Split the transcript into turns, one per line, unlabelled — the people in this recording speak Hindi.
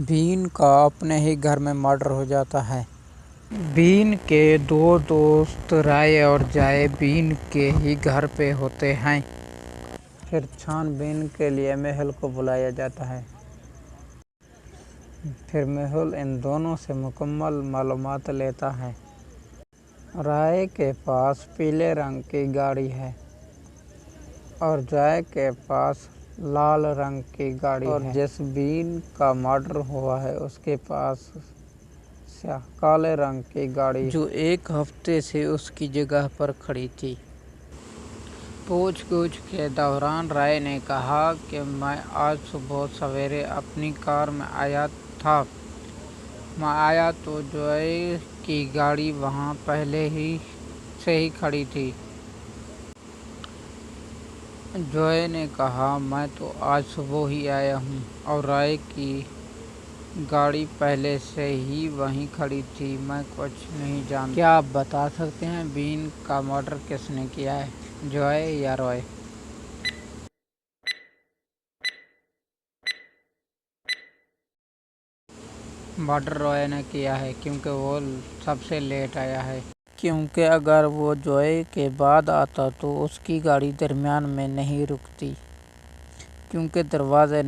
बीन का अपने ही घर में मर्डर हो जाता है। बीन के दो दोस्त राय और जय बीन के ही घर पे होते हैं। फिर छानबीन के लिए मेहुल को बुलाया जाता है। फिर मेहुल इन दोनों से मुकम्मल मालूमात लेता है। राय के पास पीले रंग की गाड़ी है और जय के पास लाल रंग की गाड़ी है और जिस बीन का मर्डर हुआ है उसके पास काले रंग की गाड़ी जो एक हफ्ते से उसकी जगह पर खड़ी थी। पूछ-गछ के दौरान राय ने कहा कि मैं आज सुबह सवेरे अपनी कार में आया था। मैं आया तो जय की गाड़ी वहां पहले से ही खड़ी थी। जय ने कहा मैं तो आज सुबह ही आया हूं और राय की गाड़ी पहले से ही वहीं खड़ी थी। मैं कुछ नहीं जानता। क्या आप बता सकते हैं बीन का मर्डर किसने किया है, जय या रॉय? मर्डर रॉय ने किया है क्योंकि वो सबसे लेट आया है। क्योंकि अगर वो जय के बाद आता तो उसकी गाड़ी दरमियान में नहीं रुकती, क्योंकि दरवाजे